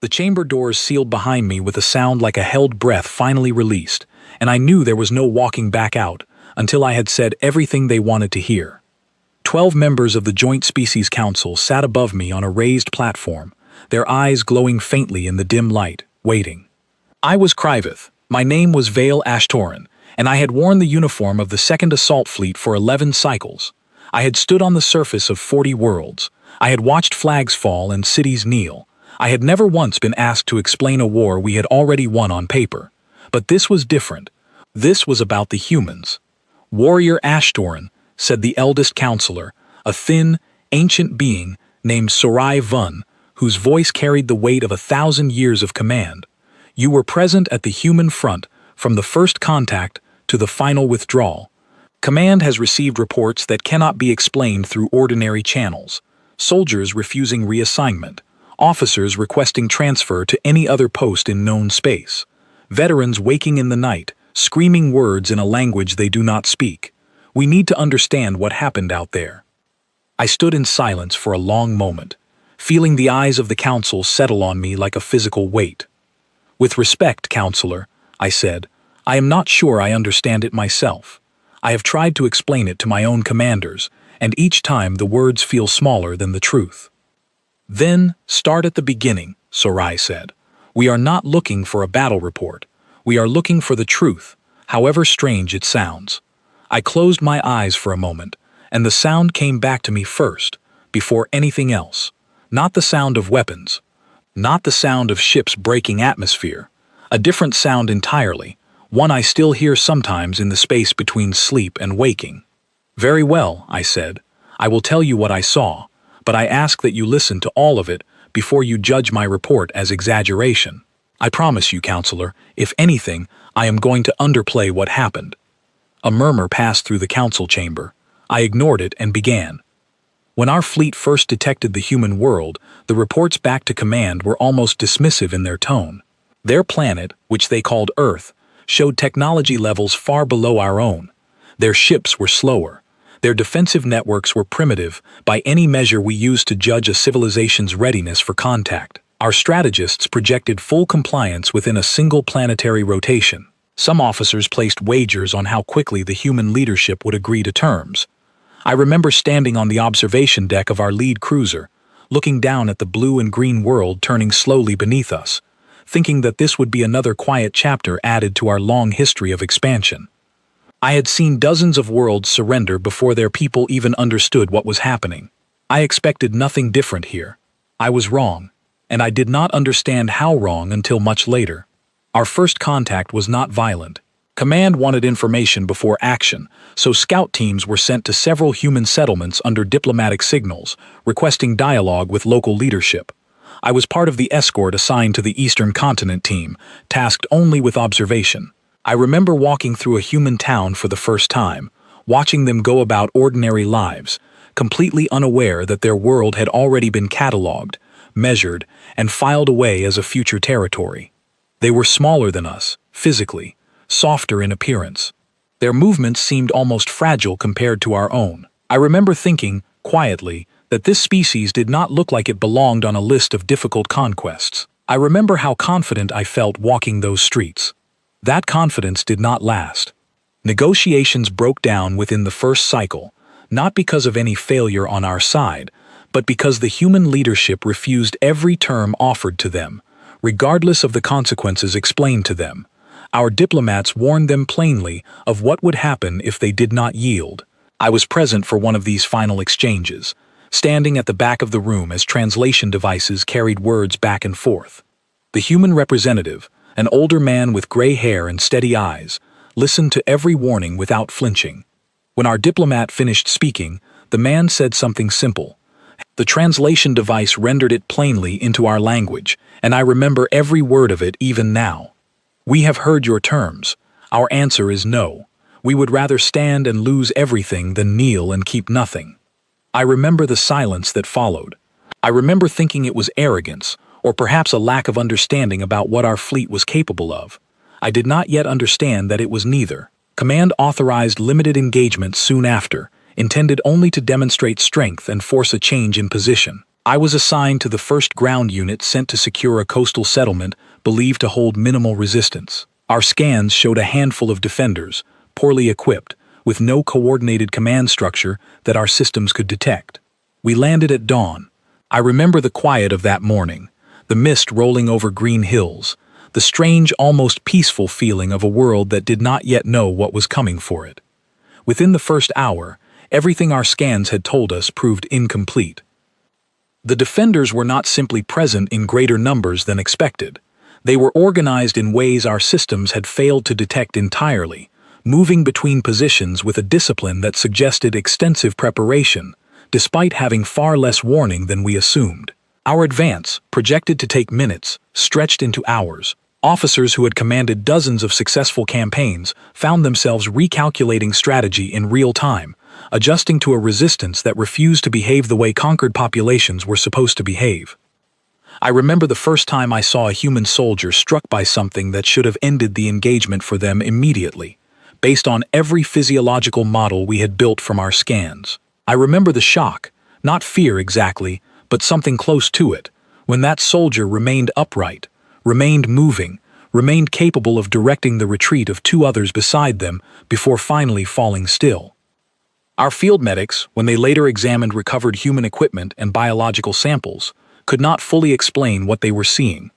The chamber doors sealed behind me with a sound like a held breath finally released, and I knew there was no walking back out until I had said everything they wanted to hear. 12 members of the Joint Species Council sat above me on a raised platform, their eyes glowing faintly in the dim light, waiting. I was Kriveth. My name was Vale Ashtoran, and I had worn the uniform of the 2nd Assault Fleet for 11 cycles. I had stood on the surface of 40 worlds. I had watched flags fall and cities kneel. I had never once been asked to explain a war we had already won on paper. But this was different. This was about the humans. Warrior Ashtoran, said the eldest counselor, a thin, ancient being named Sorai Vun, whose voice carried the weight of 1,000 years of command. You were present at the human front, from the first contact to the final withdrawal. Command has received reports that cannot be explained through ordinary channels. Soldiers refusing reassignment. Officers requesting transfer to any other post in known space. Veterans waking in the night, screaming words in a language they do not speak. We need to understand what happened out there. I stood in silence for a long moment, feeling the eyes of the council settle on me like a physical weight. With respect, counselor, I said, I am not sure I understand it myself. I have tried to explain it to my own commanders, and each time the words feel smaller than the truth. Then, start at the beginning, Sorai said. We are not looking for a battle report. We are looking for the truth, however strange it sounds. I closed my eyes for a moment, and the sound came back to me first, before anything else. Not the sound of weapons. Not the sound of ships breaking atmosphere. A different sound entirely, one I still hear sometimes in the space between sleep and waking. Very well, I said. I will tell you what I saw, but I ask that you listen to all of it before you judge my report as exaggeration. I promise you, counselor, if anything, I am going to underplay what happened. A murmur passed through the council chamber. I ignored it and began. When our fleet first detected the human world, the reports back to command were almost dismissive in their tone. Their planet, which they called Earth, showed technology levels far below our own. Their ships were slower. Their defensive networks were primitive by any measure we use to judge a civilization's readiness for contact. Our strategists projected full compliance within a single planetary rotation. Some officers placed wagers on how quickly the human leadership would agree to terms. I remember standing on the observation deck of our lead cruiser, looking down at the blue and green world turning slowly beneath us, thinking that this would be another quiet chapter added to our long history of expansion. I had seen dozens of worlds surrender before their people even understood what was happening. I expected nothing different here. I was wrong, and I did not understand how wrong until much later. Our first contact was not violent. Command wanted information before action, so scout teams were sent to several human settlements under diplomatic signals, requesting dialogue with local leadership. I was part of the escort assigned to the Eastern Continent team, tasked only with observation. I remember walking through a human town for the first time, watching them go about ordinary lives, completely unaware that their world had already been catalogued, measured, and filed away as a future territory. They were smaller than us, physically, softer in appearance. Their movements seemed almost fragile compared to our own. I remember thinking, quietly, that this species did not look like it belonged on a list of difficult conquests. I remember how confident I felt walking those streets. That confidence did not last. Negotiations broke down within the first cycle, not because of any failure on our side, but because the human leadership refused every term offered to them, regardless of the consequences explained to them. Our diplomats warned them plainly of what would happen if they did not yield. I was present for one of these final exchanges, standing at the back of the room as translation devices carried words back and forth. The human representative, an older man with gray hair and steady eyes, listened to every warning without flinching. When our diplomat finished speaking, the man said something simple. The translation device rendered it plainly into our language, and I remember every word of it even now. We have heard your terms. Our answer is no. We would rather stand and lose everything than kneel and keep nothing. I remember the silence that followed. I remember thinking it was arrogance, or perhaps a lack of understanding about what our fleet was capable of. I did not yet understand that it was neither. Command authorized limited engagement soon after, intended only to demonstrate strength and force a change in position. I was assigned to the 1st Ground Unit sent to secure a coastal settlement believed to hold minimal resistance. Our scans showed a handful of defenders, poorly equipped, with no coordinated command structure that our systems could detect. We landed at dawn. I remember the quiet of that morning, the mist rolling over green hills, the strange, almost peaceful feeling of a world that did not yet know what was coming for it. Within the first hour, everything our scans had told us proved incomplete. The defenders were not simply present in greater numbers than expected. They were organized in ways our systems had failed to detect entirely, moving between positions with a discipline that suggested extensive preparation, despite having far less warning than we assumed. Our advance, projected to take minutes, stretched into hours. Officers who had commanded dozens of successful campaigns found themselves recalculating strategy in real time, adjusting to a resistance that refused to behave the way conquered populations were supposed to behave. I remember the first time I saw a human soldier struck by something that should have ended the engagement for them immediately, based on every physiological model we had built from our scans. I remember the shock, not fear exactly, but something close to it, when that soldier remained upright, remained moving, remained capable of directing the retreat of 2 others beside them before finally falling still. Our field medics, when they later examined recovered human equipment and biological samples, could not fully explain what they were seeing.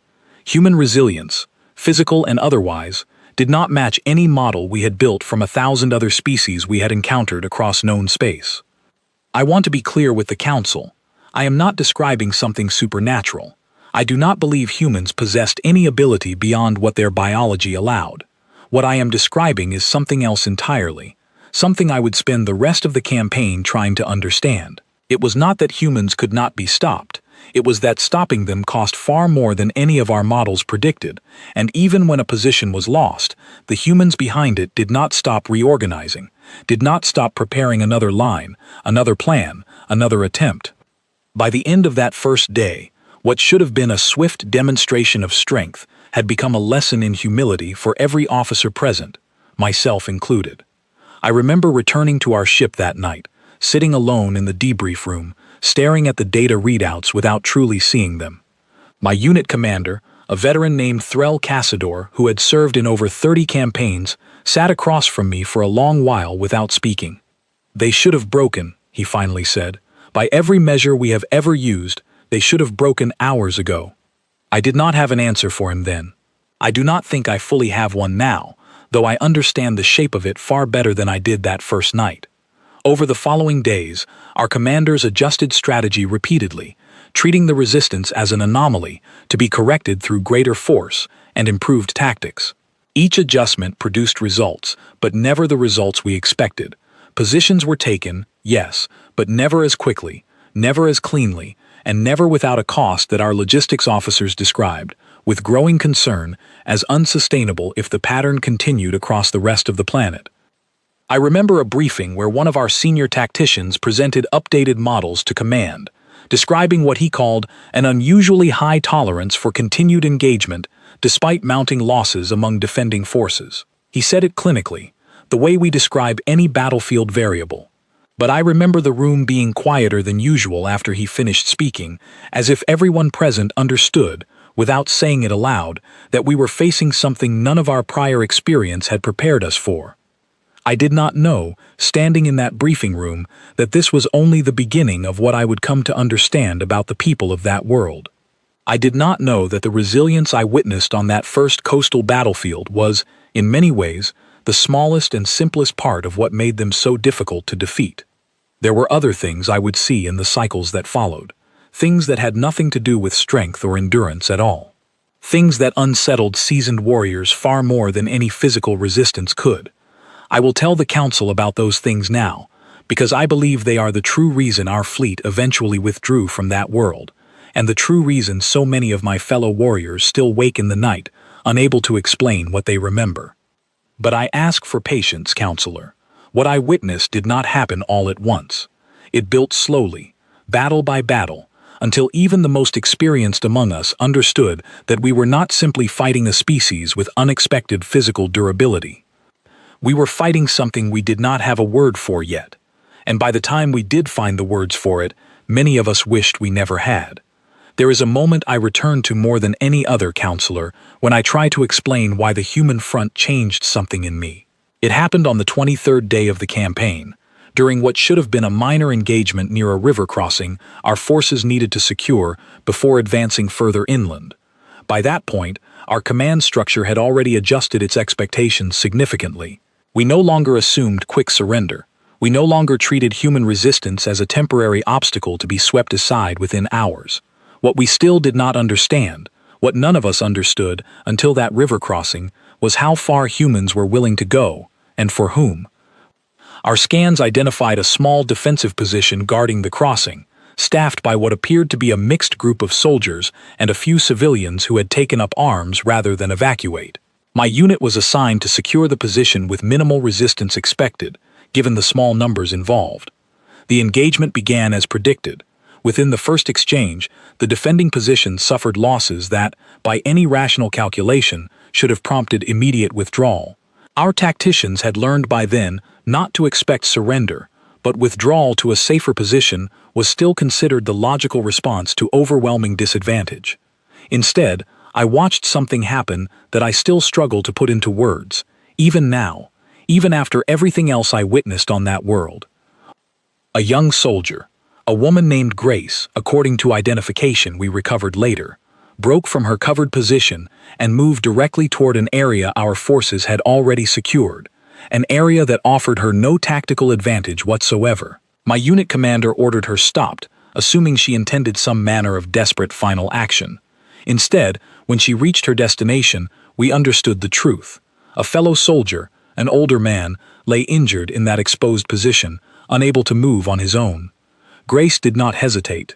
Human resilience, physical and otherwise, did not match any model we had built from 1,000 other species we had encountered across known space. I want to be clear with the Council. I am not describing something supernatural. I do not believe humans possessed any ability beyond what their biology allowed. What I am describing is something else entirely, something I would spend the rest of the campaign trying to understand. It was not that humans could not be stopped. It was that stopping them cost far more than any of our models predicted, and even when a position was lost, the humans behind it did not stop reorganizing, did not stop preparing another line, another plan, another attempt. By the end of that first day, what should have been a swift demonstration of strength had become a lesson in humility for every officer present, myself included. I remember returning to our ship that night, sitting alone in the debrief room, staring at the data readouts without truly seeing them. My unit commander, a veteran named Threll Cassador, who had served in over 30 campaigns, sat across from me for a long while without speaking. "They should have broken," he finally said. "By every measure we have ever used, they should have broken hours ago." I did not have an answer for him then. I do not think I fully have one now, though I understand the shape of it far better than I did that first night. Over the following days, our commanders adjusted strategy repeatedly, treating the resistance as an anomaly to be corrected through greater force and improved tactics. Each adjustment produced results, but never the results we expected. Positions were taken, yes, but never as quickly, never as cleanly, and never without a cost that our logistics officers described, with growing concern, as unsustainable if the pattern continued across the rest of the planet. I remember a briefing where one of our senior tacticians presented updated models to command, describing what he called an unusually high tolerance for continued engagement despite mounting losses among defending forces. He said it clinically, the way we describe any battlefield variable. But I remember the room being quieter than usual after he finished speaking, as if everyone present understood, without saying it aloud, that we were facing something none of our prior experience had prepared us for. I did not know, standing in that briefing room, that this was only the beginning of what I would come to understand about the people of that world. I did not know that the resilience I witnessed on that first coastal battlefield was, in many ways, the smallest and simplest part of what made them so difficult to defeat. There were other things I would see in the cycles that followed, things that had nothing to do with strength or endurance at all. Things that unsettled seasoned warriors far more than any physical resistance could. I will tell the Council about those things now, because I believe they are the true reason our fleet eventually withdrew from that world, and the true reason so many of my fellow warriors still wake in the night, unable to explain what they remember. But I ask for patience, Counselor. What I witnessed did not happen all at once. It built slowly, battle by battle, until even the most experienced among us understood that we were not simply fighting a species with unexpected physical durability. We were fighting something we did not have a word for yet, and by the time we did find the words for it, many of us wished we never had. There is a moment I return to more than any other counselor when I try to explain why the human front changed something in me. It happened on the 23rd day of the campaign. During what should have been a minor engagement near a river crossing our forces needed to secure before advancing further inland. By that point, our command structure had already adjusted its expectations significantly. We no longer assumed quick surrender. We no longer treated human resistance as a temporary obstacle to be swept aside within hours. What we still did not understand, what none of us understood until that river crossing, was how far humans were willing to go, and for whom. Our scans identified a small defensive position guarding the crossing, staffed by what appeared to be a mixed group of soldiers and a few civilians who had taken up arms rather than evacuate. My unit was assigned to secure the position with minimal resistance expected, given the small numbers involved. The engagement began as predicted. Within the first exchange, the defending position suffered losses that, by any rational calculation, should have prompted immediate withdrawal. Our tacticians had learned by then not to expect surrender, but withdrawal to a safer position was still considered the logical response to overwhelming disadvantage. Instead, I watched something happen that I still struggle to put into words, even now, even after everything else I witnessed on that world. A young soldier, a woman named Grace, according to identification we recovered later, broke from her covered position and moved directly toward an area our forces had already secured, an area that offered her no tactical advantage whatsoever. My unit commander ordered her stopped, assuming she intended some manner of desperate final action. Instead, when she reached her destination, we understood the truth. A fellow soldier, an older man, lay injured in that exposed position, unable to move on his own. Grace did not hesitate.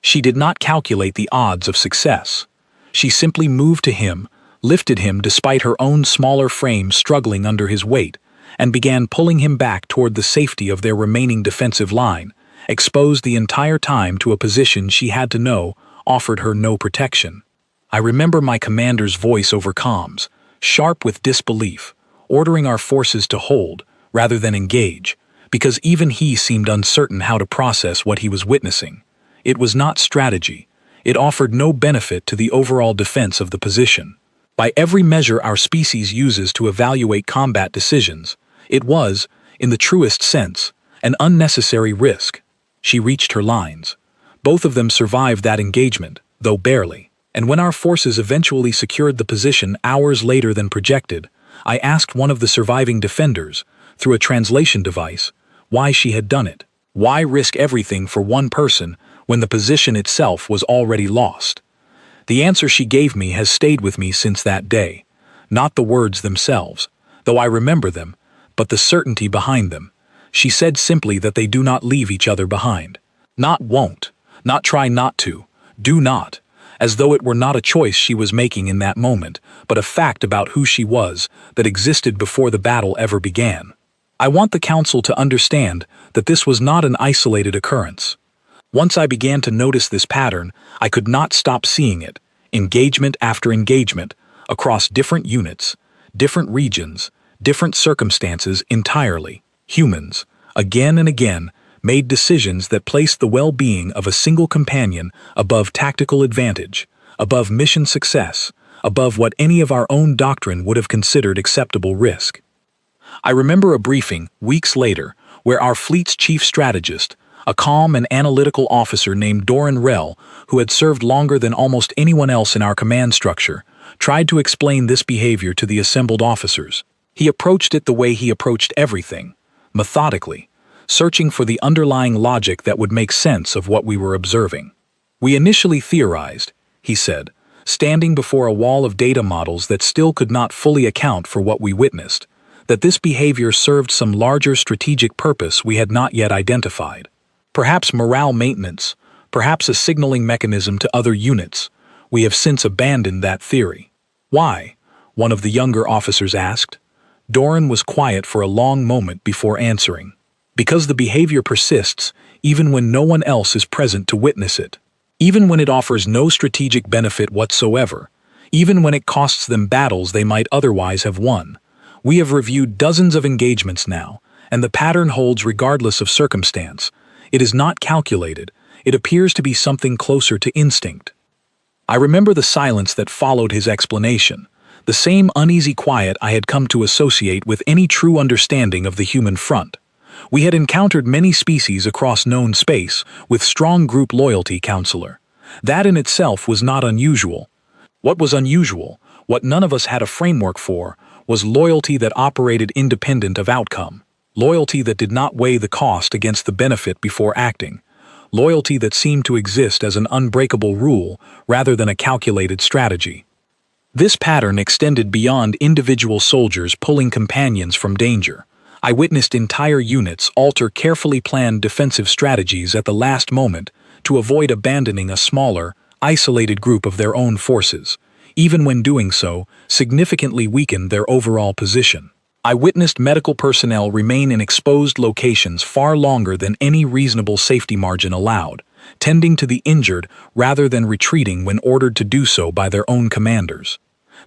She did not calculate the odds of success. She simply moved to him, lifted him despite her own smaller frame struggling under his weight, and began pulling him back toward the safety of their remaining defensive line, exposed the entire time to a position she had to know offered her no protection. I remember my commander's voice over comms, sharp with disbelief, ordering our forces to hold rather than engage, because even he seemed uncertain how to process what he was witnessing. It was not strategy. It offered no benefit to the overall defense of the position. By every measure our species uses to evaluate combat decisions, it was, in the truest sense, an unnecessary risk. She reached her lines. Both of them survived that engagement, though barely. And when our forces eventually secured the position hours later than projected, I asked one of the surviving defenders, through a translation device, why she had done it. Why risk everything for one person when the position itself was already lost? The answer she gave me has stayed with me since that day. Not the words themselves, though I remember them, but the certainty behind them. She said simply that they do not leave each other behind. Not won't, not try not to, do not, as though it were not a choice she was making in that moment, but a fact about who she was that existed before the battle ever began. I want the Council to understand that this was not an isolated occurrence. Once I began to notice this pattern, I could not stop seeing it, engagement after engagement, across different units, different regions, different circumstances entirely. Humans, again and again, made decisions that placed the well-being of a single companion above tactical advantage, above mission success, above what any of our own doctrine would have considered acceptable risk. I remember a briefing, weeks later, where our fleet's chief strategist, a calm and analytical officer named Doran Rell, who had served longer than almost anyone else in our command structure, tried to explain this behavior to the assembled officers. He approached it the way he approached everything, methodically, searching for the underlying logic that would make sense of what we were observing. We initially theorized, he said, standing before a wall of data models that still could not fully account for what we witnessed, that this behavior served some larger strategic purpose we had not yet identified. Perhaps morale maintenance, perhaps a signaling mechanism to other units. We have since abandoned that theory. Why? One of the younger officers asked. Doran was quiet for a long moment before answering. Because the behavior persists even when no one else is present to witness it. Even when it offers no strategic benefit whatsoever. Even when it costs them battles they might otherwise have won. We have reviewed dozens of engagements now, and the pattern holds regardless of circumstance. It is not calculated. It appears to be something closer to instinct. I remember the silence that followed his explanation, the same uneasy quiet I had come to associate with any true understanding of the human front. We had encountered many species across known space with strong group loyalty, counselor. That in itself was not unusual. What was unusual, what none of us had a framework for, was loyalty that operated independent of outcome. Loyalty that did not weigh the cost against the benefit before acting. Loyalty that seemed to exist as an unbreakable rule rather than a calculated strategy. This pattern extended beyond individual soldiers pulling companions from danger. I witnessed entire units alter carefully planned defensive strategies at the last moment to avoid abandoning a smaller, isolated group of their own forces, even when doing so significantly weakened their overall position. I witnessed medical personnel remain in exposed locations far longer than any reasonable safety margin allowed, tending to the injured rather than retreating when ordered to do so by their own commanders.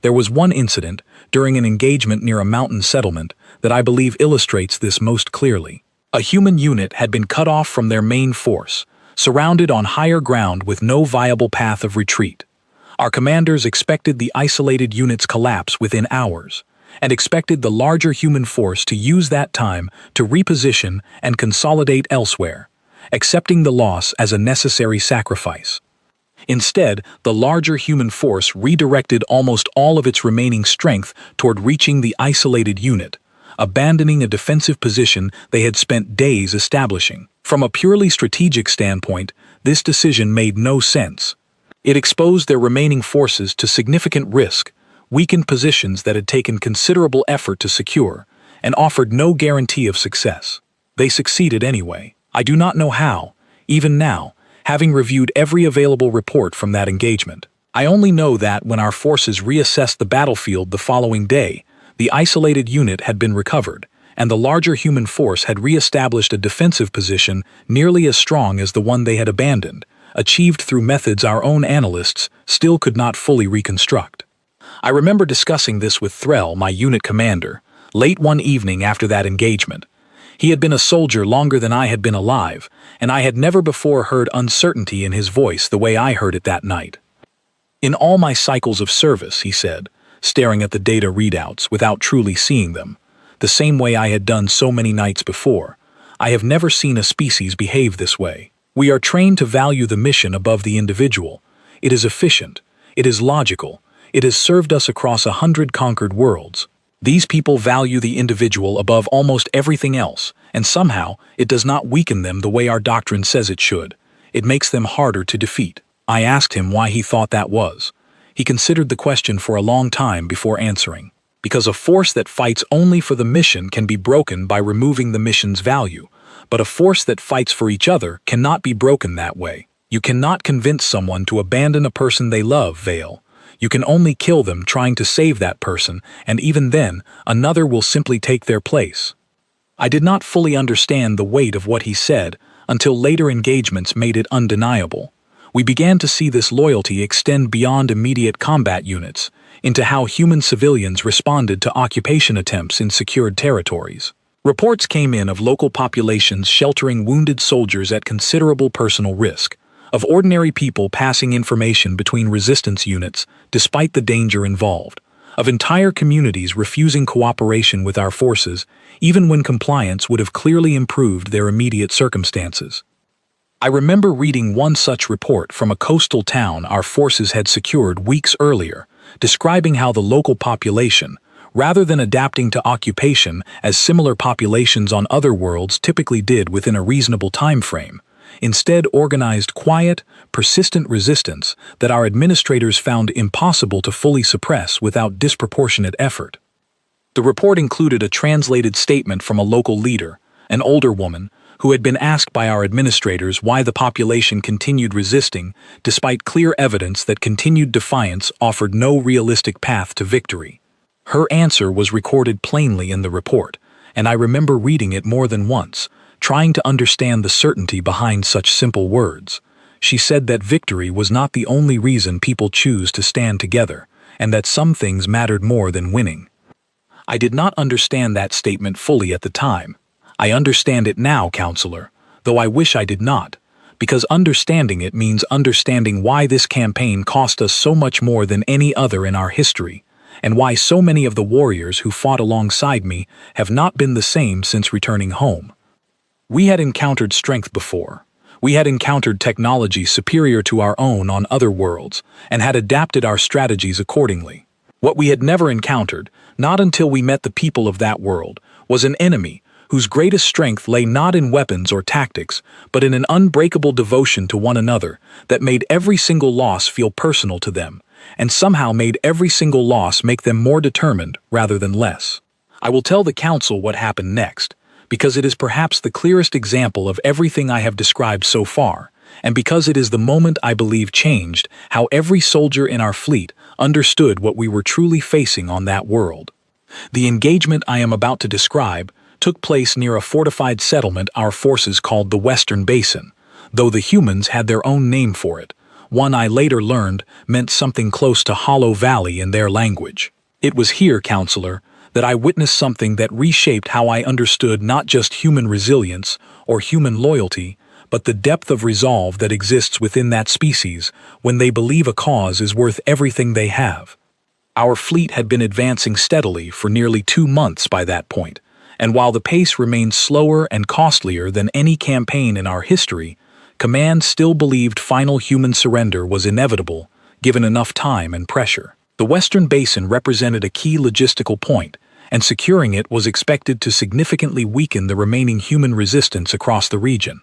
There was one incident, during an engagement near a mountain settlement, that I believe illustrates this most clearly. A human unit had been cut off from their main force, surrounded on higher ground with no viable path of retreat. Our commanders expected the isolated unit's collapse within hours, and expected the larger human force to use that time to reposition and consolidate elsewhere, accepting the loss as a necessary sacrifice. Instead, the larger human force redirected almost all of its remaining strength toward reaching the isolated unit, abandoning a defensive position they had spent days establishing. From a purely strategic standpoint, this decision made no sense. It exposed their remaining forces to significant risk, weakened positions that had taken considerable effort to secure, and offered no guarantee of success. They succeeded anyway. I do not know how, even now, having reviewed every available report from that engagement. I only know that when our forces reassessed the battlefield the following day, the isolated unit had been recovered, and the larger human force had re-established a defensive position nearly as strong as the one they had abandoned, achieved through methods our own analysts still could not fully reconstruct. I remember discussing this with Threll, my unit commander, late one evening after that engagement. He had been a soldier longer than I had been alive, and I had never before heard uncertainty in his voice the way I heard it that night. In all my cycles of service, he said, staring at the data readouts without truly seeing them, the same way I had done so many nights before, I have never seen a species behave this way. We are trained to value the mission above the individual. It is efficient. It is logical. It has served us across 100 conquered worlds. These people value the individual above almost everything else, and somehow it does not weaken them the way our doctrine says it should. It makes them harder to defeat. I asked him why he thought that was. He considered the question for a long time before answering. Because a force that fights only for the mission can be broken by removing the mission's value, but a force that fights for each other cannot be broken that way. You cannot convince someone to abandon a person they love, Vale. You can only kill them trying to save that person, and even then, another will simply take their place. I did not fully understand the weight of what he said until later engagements made it undeniable. We began to see this loyalty extend beyond immediate combat units, into how human civilians responded to occupation attempts in secured territories. Reports came in of local populations sheltering wounded soldiers at considerable personal risk, of ordinary people passing information between resistance units despite the danger involved, of entire communities refusing cooperation with our forces even when compliance would have clearly improved their immediate circumstances. I remember reading one such report from a coastal town our forces had secured weeks earlier, describing how the local population, rather than adapting to occupation as similar populations on other worlds typically did within a reasonable time frame, instead organized quiet, persistent resistance that our administrators found impossible to fully suppress without disproportionate effort. The report included a translated statement from a local leader, an older woman, who had been asked by our administrators why the population continued resisting despite clear evidence that continued defiance offered no realistic path to victory. Her answer was recorded plainly in the report, and I remember reading it more than once, trying to understand the certainty behind such simple words. She said that victory was not the only reason people choose to stand together, and that some things mattered more than winning. I did not understand that statement fully at the time. I understand it now, counselor, though I wish I did not, because understanding it means understanding why this campaign cost us so much more than any other in our history, and why so many of the warriors who fought alongside me have not been the same since returning home. We had encountered strength before. We had encountered technology superior to our own on other worlds, and had adapted our strategies accordingly. What we had never encountered, not until we met the people of that world, was an enemy whose greatest strength lay not in weapons or tactics, but in an unbreakable devotion to one another that made every single loss feel personal to them, and somehow made every single loss make them more determined rather than less. I will tell the Council what happened next, because it is perhaps the clearest example of everything I have described so far, and because it is the moment I believe changed how every soldier in our fleet understood what we were truly facing on that world. The engagement I am about to describe took place near a fortified settlement our forces called the Western Basin, though the humans had their own name for it. One I later learned meant something close to Hollow Valley in their language. It was here, Counselor, that I witnessed something that reshaped how I understood not just human resilience or human loyalty, but the depth of resolve that exists within that species when they believe a cause is worth everything they have. Our fleet had been advancing steadily for nearly 2 months by that point, and while the pace remained slower and costlier than any campaign in our history, Command still believed final human surrender was inevitable, given enough time and pressure. The Western Basin represented a key logistical point, and securing it was expected to significantly weaken the remaining human resistance across the region.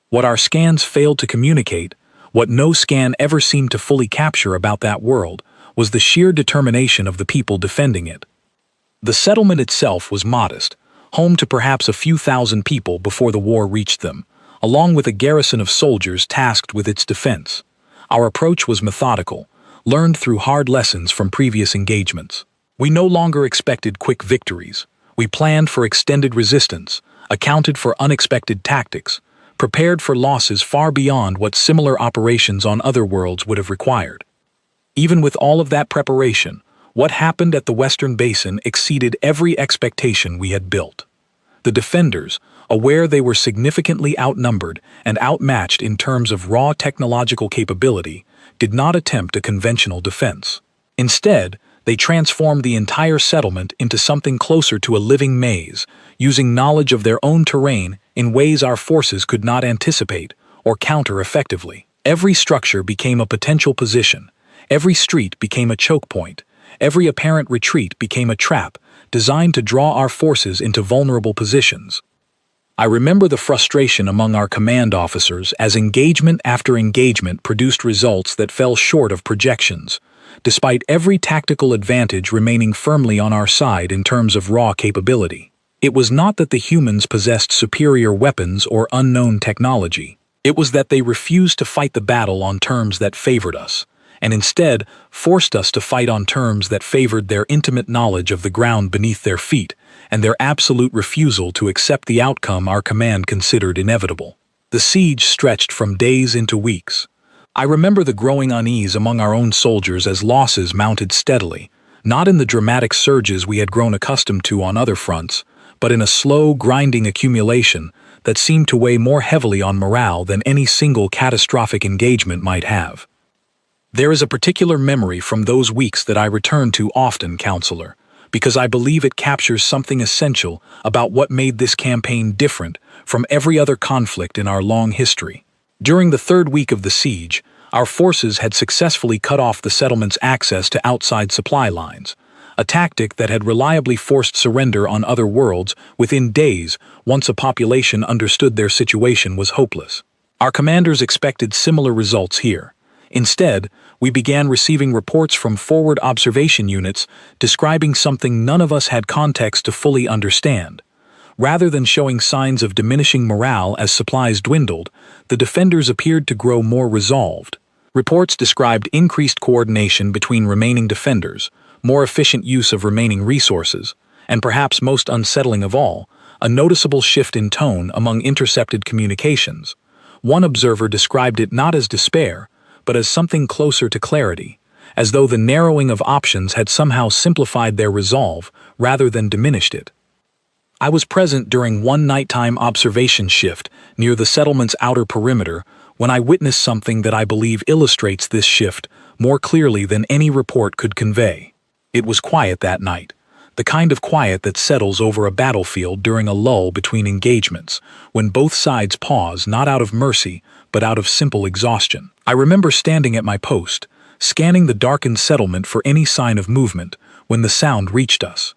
What our scans failed to communicate, what no scan ever seemed to fully capture about that world, was the sheer determination of the people defending it. The settlement itself was modest, home to perhaps a few thousand people before the war reached them, along with a garrison of soldiers tasked with its defense. Our approach was methodical, learned through hard lessons from previous engagements. We no longer expected quick victories. We planned for extended resistance, accounted for unexpected tactics, prepared for losses far beyond what similar operations on other worlds would have required. Even with all of that preparation, what happened at the Western Basin exceeded every expectation we had built. The defenders, aware they were significantly outnumbered and outmatched in terms of raw technological capability, did not attempt a conventional defense. Instead, they transformed the entire settlement into something closer to a living maze, using knowledge of their own terrain in ways our forces could not anticipate or counter effectively. Every structure became a potential position, every street became a choke point, every apparent retreat became a trap designed to draw our forces into vulnerable positions. I remember the frustration among our command officers as engagement after engagement produced results that fell short of projections, despite every tactical advantage remaining firmly on our side in terms of raw capability. It was not that the humans possessed superior weapons or unknown technology. It was that they refused to fight the battle on terms that favored us, and instead forced us to fight on terms that favored their intimate knowledge of the ground beneath their feet and their absolute refusal to accept the outcome our command considered inevitable. The siege stretched from days into weeks. I remember the growing unease among our own soldiers as losses mounted steadily, not in the dramatic surges we had grown accustomed to on other fronts, but in a slow, grinding accumulation that seemed to weigh more heavily on morale than any single catastrophic engagement might have. There is a particular memory from those weeks that I return to often, Counselor, because I believe it captures something essential about what made this campaign different from every other conflict in our long history. During the 3rd week of the siege, our forces had successfully cut off the settlement's access to outside supply lines, a tactic that had reliably forced surrender on other worlds within days once a population understood their situation was hopeless. Our commanders expected similar results here. Instead, we began receiving reports from forward observation units describing something none of us had context to fully understand. Rather than showing signs of diminishing morale as supplies dwindled, the defenders appeared to grow more resolved. Reports described increased coordination between remaining defenders, more efficient use of remaining resources, and perhaps most unsettling of all, a noticeable shift in tone among intercepted communications. One observer described it not as despair, but as something closer to clarity, as though the narrowing of options had somehow simplified their resolve rather than diminished it. I was present during one nighttime observation shift near the settlement's outer perimeter when I witnessed something that I believe illustrates this shift more clearly than any report could convey. It was quiet that night, the kind of quiet that settles over a battlefield during a lull between engagements, when both sides pause not out of mercy, but out of simple exhaustion. I remember standing at my post, scanning the darkened settlement for any sign of movement, when the sound reached us.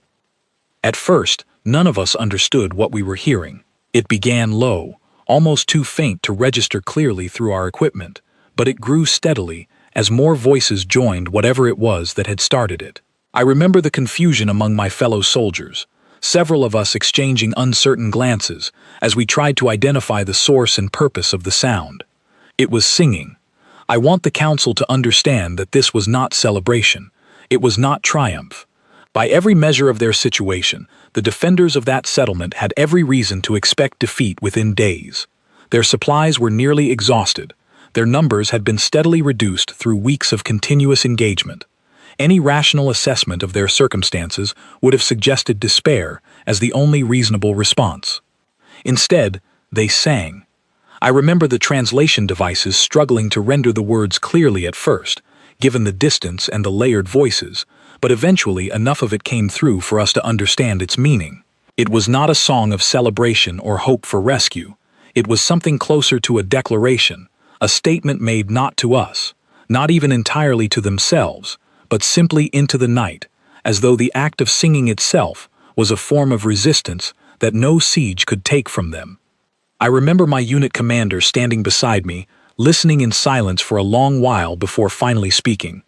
At first, none of us understood what we were hearing. It began low, almost too faint to register clearly through our equipment, but it grew steadily as more voices joined whatever it was that had started it. I remember the confusion among my fellow soldiers, several of us exchanging uncertain glances as we tried to identify the source and purpose of the sound. It was singing. I want the council to understand that this was not celebration. It was not triumph. By every measure of their situation, the defenders of that settlement had every reason to expect defeat within days. Their supplies were nearly exhausted. Their numbers had been steadily reduced through weeks of continuous engagement. Any rational assessment of their circumstances would have suggested despair as the only reasonable response. Instead, they sang. I remember the translation devices struggling to render the words clearly at first, given the distance and the layered voices, but eventually enough of it came through for us to understand its meaning. It was not a song of celebration or hope for rescue. It was something closer to a declaration, a statement made not to us, not even entirely to themselves, but simply into the night, as though the act of singing itself was a form of resistance that no siege could take from them. I remember my unit commander standing beside me, listening in silence for a long while before finally speaking.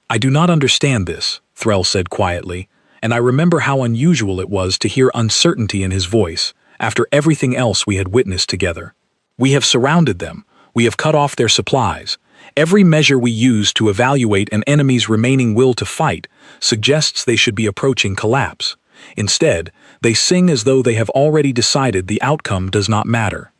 "I do not understand this," Threll said quietly, and I remember how unusual it was to hear uncertainty in his voice after everything else we had witnessed together. "We have surrounded them. We have cut off their supplies. Every measure we use to evaluate an enemy's remaining will to fight suggests they should be approaching collapse. Instead, they sing as though they have already decided the outcome does not matter."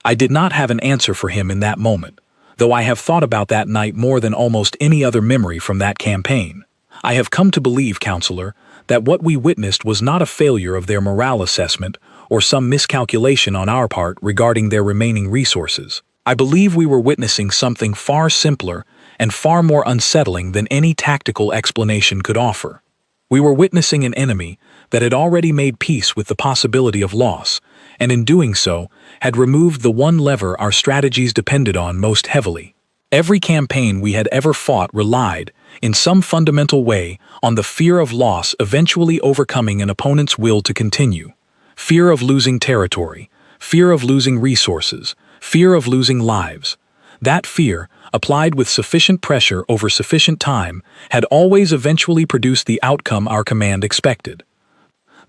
I did not have an answer for him in that moment, though I have thought about that night more than almost any other memory from that campaign. I have come to believe, Counselor, that what we witnessed was not a failure of their morale assessment or some miscalculation on our part regarding their remaining resources. I believe we were witnessing something far simpler and far more unsettling than any tactical explanation could offer. We were witnessing an enemy that had already made peace with the possibility of loss, and in doing so, had removed the one lever our strategies depended on most heavily. Every campaign we had ever fought relied, in some fundamental way, on the fear of loss eventually overcoming an opponent's will to continue. Fear of losing territory, fear of losing resources, fear of losing lives. That fear, applied with sufficient pressure over sufficient time, had always eventually produced the outcome our command expected.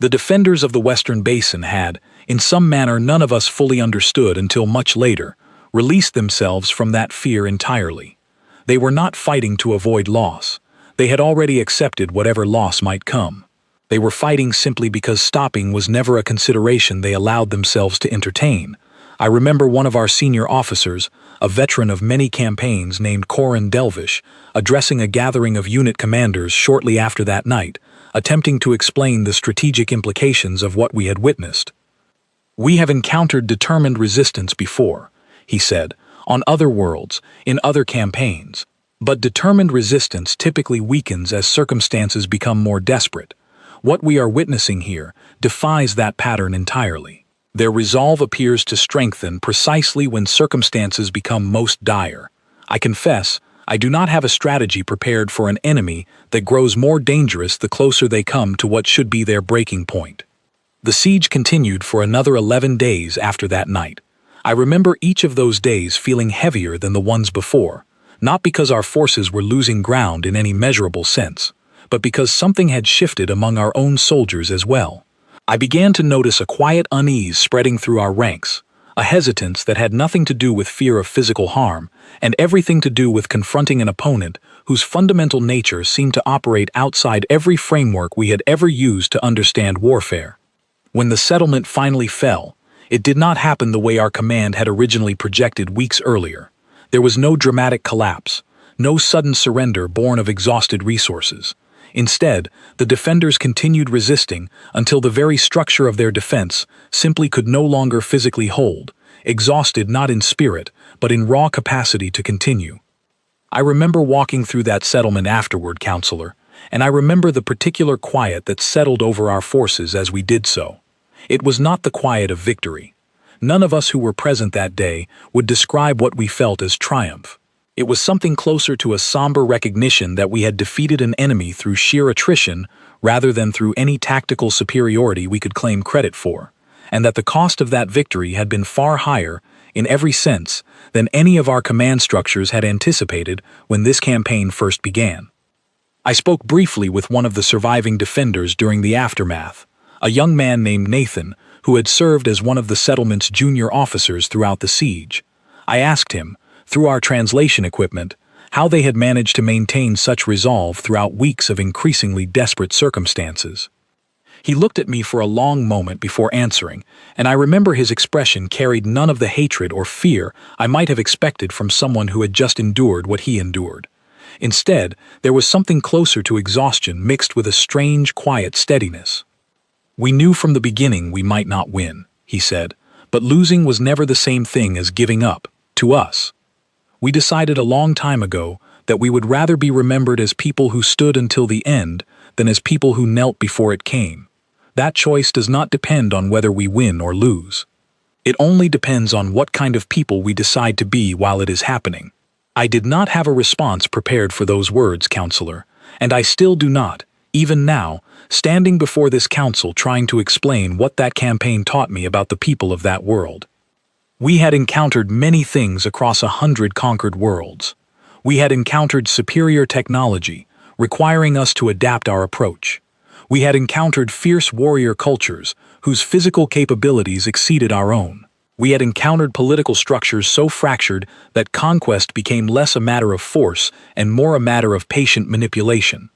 The defenders of the Western Basin had, in some manner none of us fully understood until much later, released themselves from that fear entirely. They were not fighting to avoid loss. They had already accepted whatever loss might come. They were fighting simply because stopping was never a consideration they allowed themselves to entertain. I remember one of our senior officers, a veteran of many campaigns named Corin Delvish, addressing a gathering of unit commanders shortly after that night, attempting to explain the strategic implications of what we had witnessed. "We have encountered determined resistance before," he said, "on other worlds, in other campaigns. But determined resistance typically weakens as circumstances become more desperate. What we are witnessing here defies that pattern entirely. Their resolve appears to strengthen precisely when circumstances become most dire. I confess, I do not have a strategy prepared for an enemy that grows more dangerous the closer they come to what should be their breaking point." The siege continued for another 11 days after that night. I remember each of those days feeling heavier than the ones before, not because our forces were losing ground in any measurable sense, but because something had shifted among our own soldiers as well. I began to notice a quiet unease spreading through our ranks, a hesitance that had nothing to do with fear of physical harm and everything to do with confronting an opponent whose fundamental nature seemed to operate outside every framework we had ever used to understand warfare. When the settlement finally fell, it did not happen the way our command had originally projected weeks earlier. There was no dramatic collapse, no sudden surrender born of exhausted resources. Instead, the defenders continued resisting until the very structure of their defense simply could no longer physically hold, exhausted not in spirit, but in raw capacity to continue. I remember walking through that settlement afterward, counselor, and I remember the particular quiet that settled over our forces as we did so. It was not the quiet of victory. None of us who were present that day would describe what we felt as triumph. It was something closer to a somber recognition that we had defeated an enemy through sheer attrition rather than through any tactical superiority we could claim credit for, and that the cost of that victory had been far higher, in every sense, than any of our command structures had anticipated when this campaign first began. I spoke briefly with one of the surviving defenders during the aftermath, a young man named Nathan, who had served as one of the settlement's junior officers throughout the siege. I asked him, through our translation equipment, how they had managed to maintain such resolve throughout weeks of increasingly desperate circumstances. He looked at me for a long moment before answering, and I remember his expression carried none of the hatred or fear I might have expected from someone who had just endured what he endured. Instead, there was something closer to exhaustion mixed with a strange, quiet steadiness. "We knew from the beginning we might not win," he said, "but losing was never the same thing as giving up, to us. We decided a long time ago that we would rather be remembered as people who stood until the end than as people who knelt before it came. That choice does not depend on whether we win or lose. It only depends on what kind of people we decide to be while it is happening." I did not have a response prepared for those words, counselor, and I still do not, even now, standing before this council trying to explain what that campaign taught me about the people of that world. We had encountered many things across 100 conquered worlds. We had encountered superior technology, requiring us to adapt our approach. We had encountered fierce warrior cultures, whose physical capabilities exceeded our own. We had encountered political structures so fractured that conquest became less a matter of force and more a matter of patient manipulation.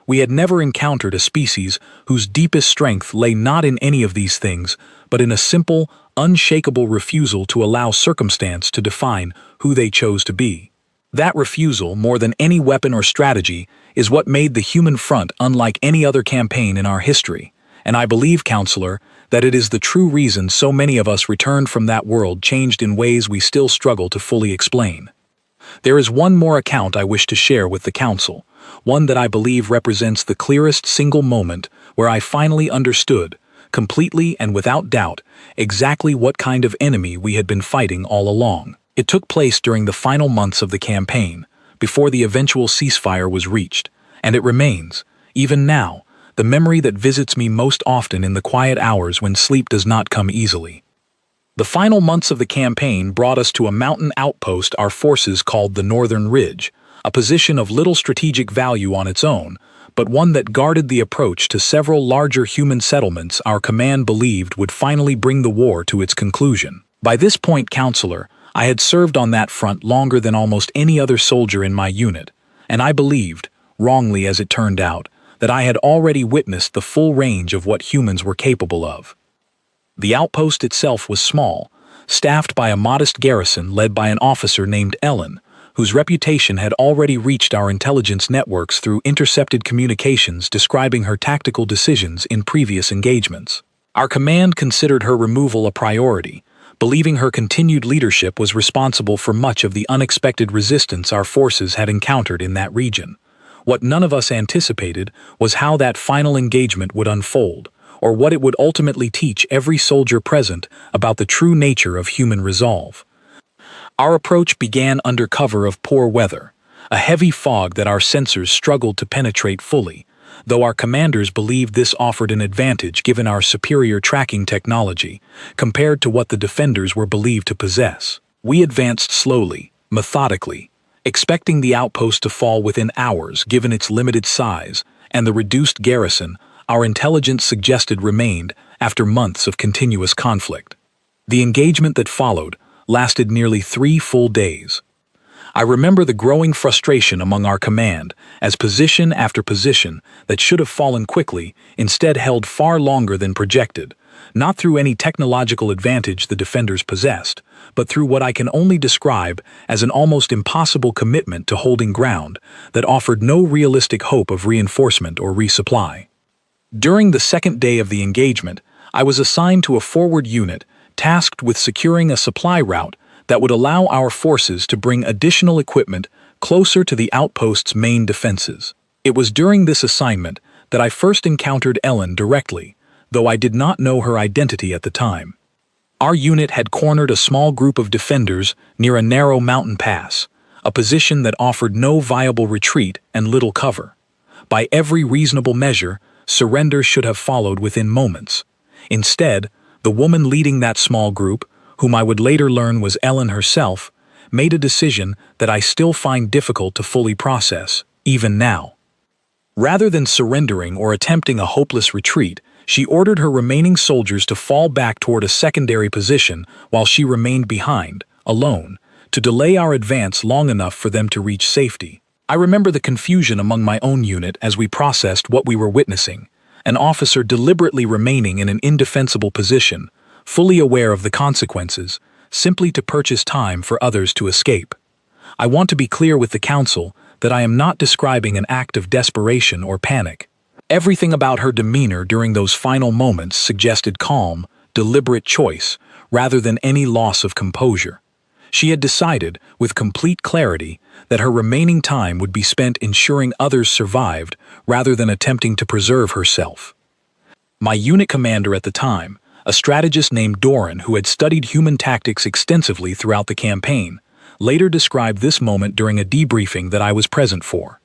We had never encountered a species whose deepest strength lay not in any of these things, but in a simple, unshakable refusal to allow circumstance to define who they chose to be. That refusal, more than any weapon or strategy, is what made the human front unlike any other campaign in our history, and I believe, counselor, that it is the true reason so many of us returned from that world changed in ways we still struggle to fully explain. There is one more account I wish to share with the council, one that I believe represents the clearest single moment where I finally understood, completely and without doubt, exactly what kind of enemy we had been fighting all along. It took place during the final months of the campaign, before the eventual ceasefire was reached, and it remains, even now, the memory that visits me most often in the quiet hours when sleep does not come easily. The final months of the campaign brought us to a mountain outpost our forces called the Northern Ridge, a position of little strategic value on its own, but one that guarded the approach to several larger human settlements our command believed would finally bring the war to its conclusion. By this point, counselor, I had served on that front longer than almost any other soldier in my unit, and I believed, wrongly as it turned out, that I had already witnessed the full range of what humans were capable of. The outpost itself was small, staffed by a modest garrison led by an officer named Ellen, whose reputation had already reached our intelligence networks through intercepted communications describing her tactical decisions in previous engagements. Our command considered her removal a priority, believing her continued leadership was responsible for much of the unexpected resistance our forces had encountered in that region. What none of us anticipated was how that final engagement would unfold, or what it would ultimately teach every soldier present about the true nature of human resolve. Our approach began under cover of poor weather, a heavy fog that our sensors struggled to penetrate fully, though our commanders believed this offered an advantage given our superior tracking technology, compared to what the defenders were believed to possess. We advanced slowly, methodically, expecting the outpost to fall within hours given its limited size and the reduced garrison our intelligence suggested remained after months of continuous conflict. The engagement that followed lasted nearly 3 full days. I remember the growing frustration among our command as position after position that should have fallen quickly instead held far longer than projected, not through any technological advantage the defenders possessed, but through what I can only describe as an almost impossible commitment to holding ground that offered no realistic hope of reinforcement or resupply. During the second day of the engagement, I was assigned to a forward unit tasked with securing a supply route that would allow our forces to bring additional equipment closer to the outpost's main defenses. It was during this assignment that I first encountered Ellen directly, though I did not know her identity at the time. Our unit had cornered a small group of defenders near a narrow mountain pass, a position that offered no viable retreat and little cover. By every reasonable measure, surrender should have followed within moments. Instead, the woman leading that small group, whom I would later learn was Ellen herself, made a decision that I still find difficult to fully process, even now. Rather than surrendering or attempting a hopeless retreat, she ordered her remaining soldiers to fall back toward a secondary position while she remained behind, alone, to delay our advance long enough for them to reach safety. I remember the confusion among my own unit as we processed what we were witnessing, an officer deliberately remaining in an indefensible position, fully aware of the consequences, simply to purchase time for others to escape. I want to be clear with the Council that I am not describing an act of desperation or panic. Everything about her demeanor during those final moments suggested calm, deliberate choice, rather than any loss of composure. She had decided, with complete clarity, that her remaining time would be spent ensuring others survived rather than attempting to preserve herself. My unit commander at the time, a strategist named Doran who had studied human tactics extensively throughout the campaign, later described this moment during a debriefing that I was present for.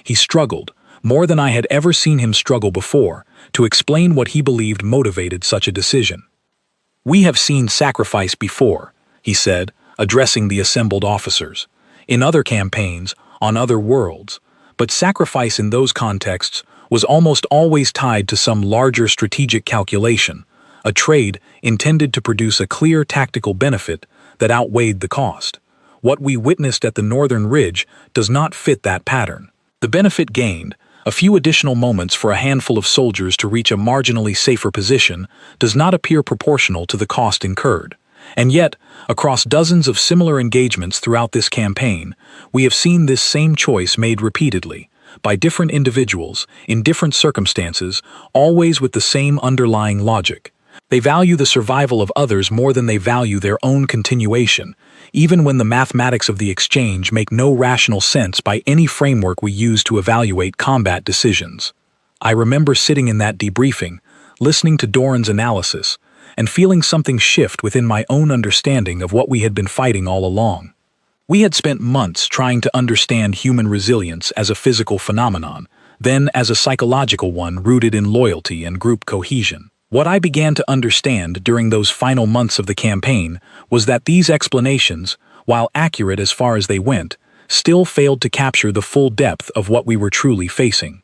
He struggled, more than I had ever seen him struggle before, to explain what he believed motivated such a decision. "We have seen sacrifice before," he said, addressing the assembled officers, "in other campaigns, on other worlds, but sacrifice in those contexts was almost always tied to some larger strategic calculation, a trade intended to produce a clear tactical benefit that outweighed the cost. What we witnessed at the Northern Ridge does not fit that pattern. The benefit gained, a few additional moments for a handful of soldiers to reach a marginally safer position, does not appear proportional to the cost incurred. And yet, across dozens of similar engagements throughout this campaign, we have seen this same choice made repeatedly, by different individuals, in different circumstances, always with the same underlying logic. They value the survival of others more than they value their own continuation, even when the mathematics of the exchange make no rational sense by any framework we use to evaluate combat decisions. I remember sitting in that debriefing, listening to Doran's analysis, and feeling something shift within my own understanding of what we had been fighting all along. We had spent months trying to understand human resilience as a physical phenomenon, then as a psychological one rooted in loyalty and group cohesion. What I began to understand during those final months of the campaign was that these explanations, while accurate as far as they went, still failed to capture the full depth of what we were truly facing.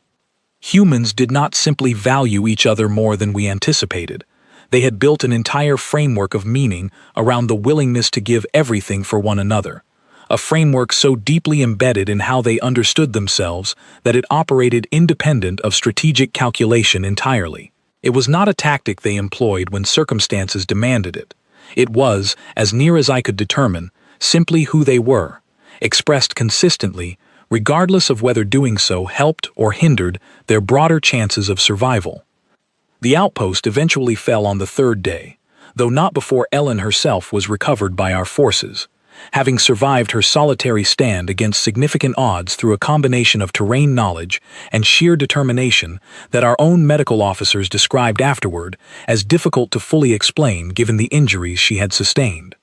Humans did not simply value each other more than we anticipated. They had built an entire framework of meaning around the willingness to give everything for one another, a framework so deeply embedded in how they understood themselves that it operated independent of strategic calculation entirely. It was not a tactic they employed when circumstances demanded it. It was, as near as I could determine, simply who they were, expressed consistently, regardless of whether doing so helped or hindered their broader chances of survival. The outpost eventually fell on the third day, though not before Ellen herself was recovered by our forces, having survived her solitary stand against significant odds through a combination of terrain knowledge and sheer determination that our own medical officers described afterward as difficult to fully explain given the injuries she had sustained.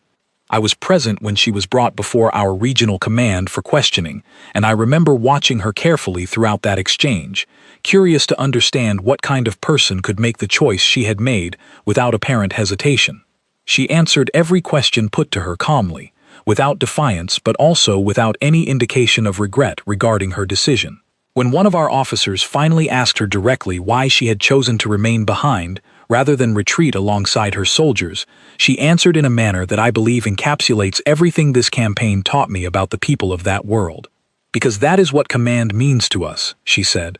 I was present when she was brought before our regional command for questioning, and I remember watching her carefully throughout that exchange, curious to understand what kind of person could make the choice she had made without apparent hesitation. She answered every question put to her calmly, without defiance but also without any indication of regret regarding her decision. When one of our officers finally asked her directly why she had chosen to remain behind rather than retreat alongside her soldiers, she answered in a manner that I believe encapsulates everything this campaign taught me about the people of that world. "Because that is what command means to us," she said.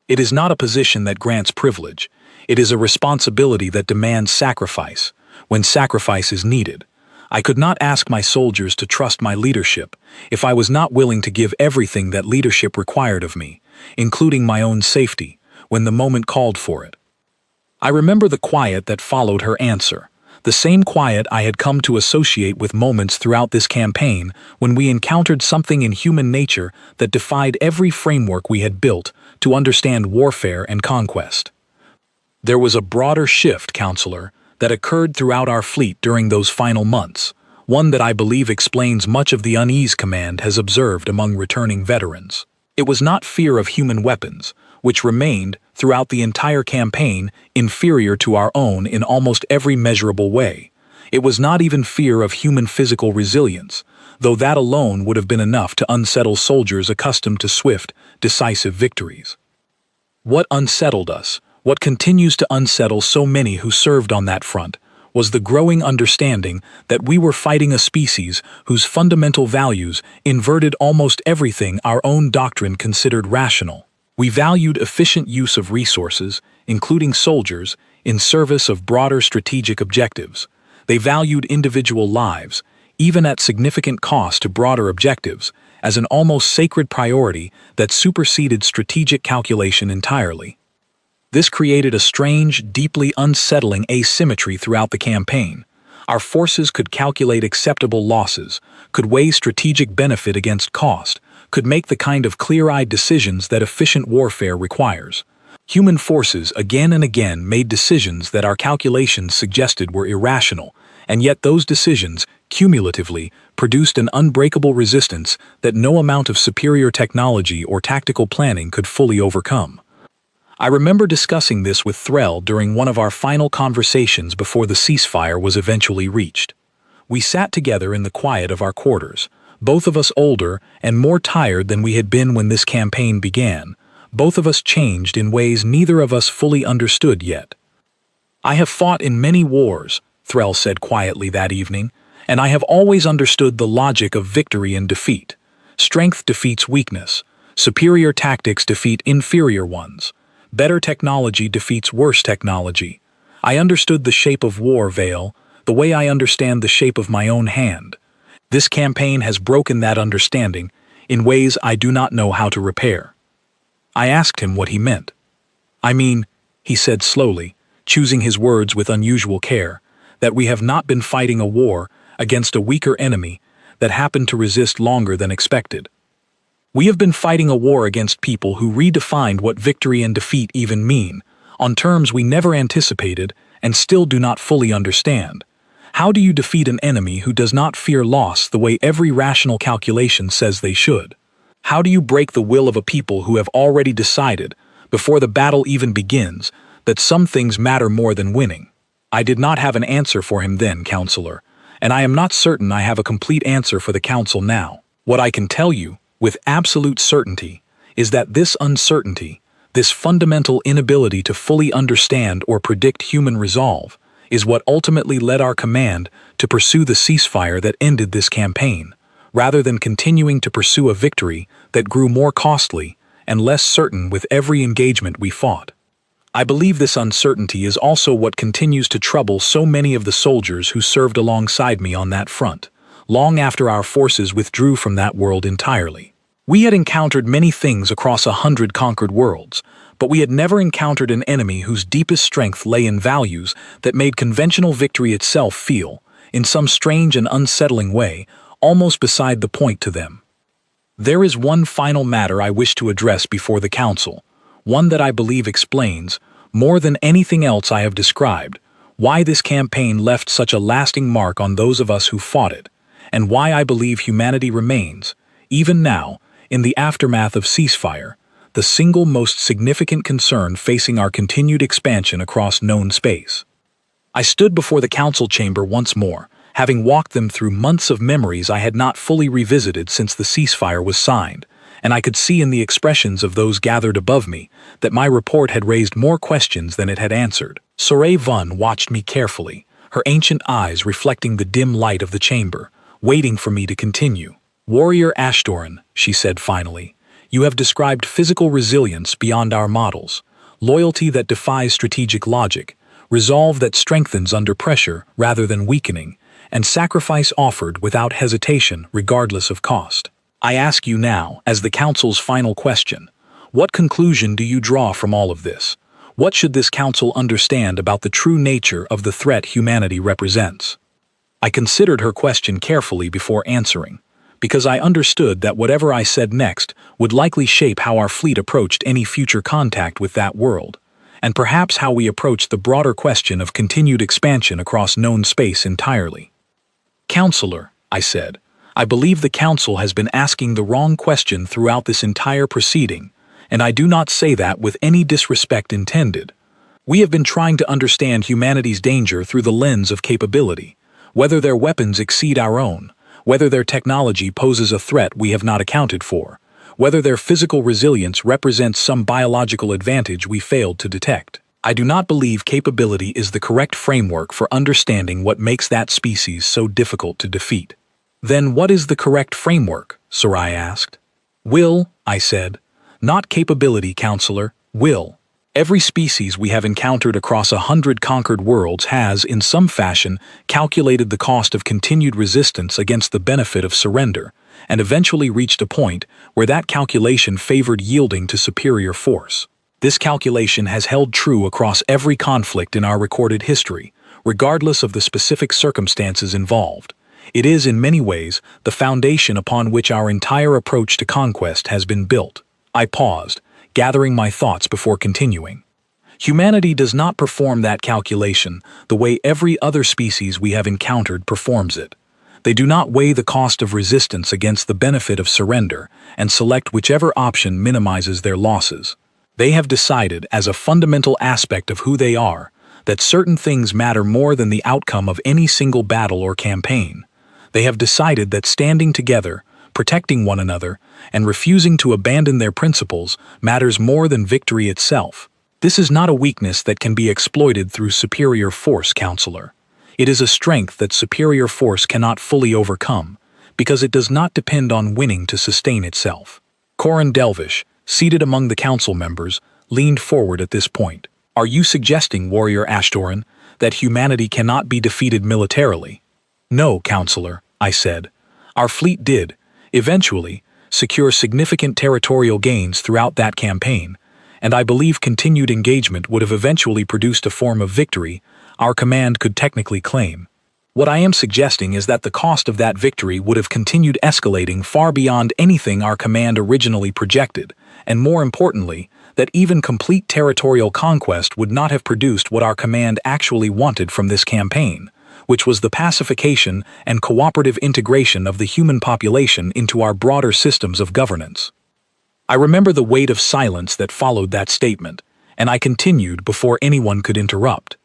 "It is not a position that grants privilege. It is a responsibility that demands sacrifice, when sacrifice is needed. I could not ask my soldiers to trust my leadership if I was not willing to give everything that leadership required of me, including my own safety, when the moment called for it." I remember the quiet that followed her answer, The same quiet I had come to associate with moments throughout this campaign when we encountered something in human nature that defied every framework we had built to understand warfare and conquest. There was a broader shift, Counselor, that occurred throughout our fleet during those final months, one that I believe explains much of the unease Command has observed among returning veterans. It was not fear of human weapons, which remained, throughout the entire campaign, inferior to our own in almost every measurable way. It was not even fear of human physical resilience, though that alone would have been enough to unsettle soldiers accustomed to swift, decisive victories. What unsettled us, what continues to unsettle so many who served on that front, was the growing understanding that we were fighting a species whose fundamental values inverted almost everything our own doctrine considered rational. We valued efficient use of resources, including soldiers, in service of broader strategic objectives. They valued individual lives, even at significant cost to broader objectives, as an almost sacred priority that superseded strategic calculation entirely. This created a strange, deeply unsettling asymmetry throughout the campaign. Our forces could calculate acceptable losses, could weigh strategic benefit against cost, could make the kind of clear-eyed decisions that efficient warfare requires. Human forces again and again made decisions that our calculations suggested were irrational, and yet those decisions, cumulatively, produced an unbreakable resistance that no amount of superior technology or tactical planning could fully overcome. I remember discussing this with Threll during one of our final conversations before the ceasefire was eventually reached. We sat together in the quiet of our quarters, both of us older and more tired than we had been when this campaign began, both of us changed in ways neither of us fully understood yet. "I have fought in many wars," Threll said quietly that evening, "and I have always understood the logic of victory and defeat. Strength defeats weakness. Superior tactics defeat inferior ones. Better technology defeats worse technology. I understood the shape of war, Vale, the way I understand the shape of my own hand. This campaign has broken that understanding in ways I do not know how to repair." I asked him what he meant. "I mean," he said slowly, choosing his words with unusual care, "that we have not been fighting a war against a weaker enemy that happened to resist longer than expected. We have been fighting a war against people who redefined what victory and defeat even mean, on terms we never anticipated and still do not fully understand. How do you defeat an enemy who does not fear loss the way every rational calculation says they should? How do you break the will of a people who have already decided, before the battle even begins, that some things matter more than winning?" I did not have an answer for him then, Counselor, and I am not certain I have a complete answer for the Council now. What I can tell you, with absolute certainty, is that this uncertainty, this fundamental inability to fully understand or predict human resolve, is what ultimately led our command to pursue the ceasefire that ended this campaign, rather than continuing to pursue a victory that grew more costly and less certain with every engagement we fought. I believe this uncertainty is also what continues to trouble so many of the soldiers who served alongside me on that front, long after our forces withdrew from that world entirely. We had encountered many things across 100 conquered worlds, but we had never encountered an enemy whose deepest strength lay in values that made conventional victory itself feel, in some strange and unsettling way, almost beside the point to them. There is one final matter I wish to address before the Council, one that I believe explains, more than anything else I have described, why this campaign left such a lasting mark on those of us who fought it, and why I believe humanity remains, even now, in the aftermath of ceasefire, the single most significant concern facing our continued expansion across known space. I stood before the Council chamber once more, having walked them through months of memories I had not fully revisited since the ceasefire was signed, and I could see in the expressions of those gathered above me that my report had raised more questions than it had answered. Soray Vun watched me carefully, her ancient eyes reflecting the dim light of the chamber, waiting for me to continue. "Warrior Ashtoran," she said finally, "you have described physical resilience beyond our models, loyalty that defies strategic logic, resolve that strengthens under pressure rather than weakening, and sacrifice offered without hesitation regardless of cost. I ask you now, as the Council's final question, what conclusion do you draw from all of this? What should this council understand about the true nature of the threat humanity represents? I considered her question carefully before answering, because I understood that whatever I said next would likely shape how our fleet approached any future contact with that world, and perhaps how we approached the broader question of continued expansion across known space entirely. Counselor, I said, I believe the council has been asking the wrong question throughout this entire proceeding, and I do not say that with any disrespect intended. We have been trying to understand humanity's danger through the lens of capability, whether their weapons exceed our own, whether their technology poses a threat we have not accounted for, whether their physical resilience represents some biological advantage we failed to detect. I do not believe capability is the correct framework for understanding what makes that species so difficult to defeat. Then what is the correct framework? Sarai asked. Will, I said. Not capability, counselor, will. Every species we have encountered across 100 conquered worlds has, in some fashion, calculated the cost of continued resistance against the benefit of surrender, and eventually reached a point where that calculation favored yielding to superior force. This calculation has held true across every conflict in our recorded history, regardless of the specific circumstances involved. It is, in many ways, the foundation upon which our entire approach to conquest has been built. I paused, gathering my thoughts before continuing. Humanity does not perform that calculation the way every other species we have encountered performs it. They do not weigh the cost of resistance against the benefit of surrender and select whichever option minimizes their losses. They have decided, as a fundamental aspect of who they are, that certain things matter more than the outcome of any single battle or campaign. They have decided that standing together, protecting one another, and refusing to abandon their principles matters more than victory itself. This is not a weakness that can be exploited through superior force, counselor. It is a strength that superior force cannot fully overcome, because it does not depend on winning to sustain itself. Corin Delvish, seated among the council members, leaned forward at this point. Are you suggesting, Warrior Ashtoran, that humanity cannot be defeated militarily? No, counselor, I said. Our fleet did, eventually, secure significant territorial gains throughout that campaign, and I believe continued engagement would have eventually produced a form of victory our command could technically claim. What I am suggesting is that the cost of that victory would have continued escalating far beyond anything our command originally projected, and more importantly, that even complete territorial conquest would not have produced what our command actually wanted from this campaign, which was the pacification and cooperative integration of the human population into our broader systems of governance. I remember the weight of silence that followed that statement, and I continued before anyone could interrupt.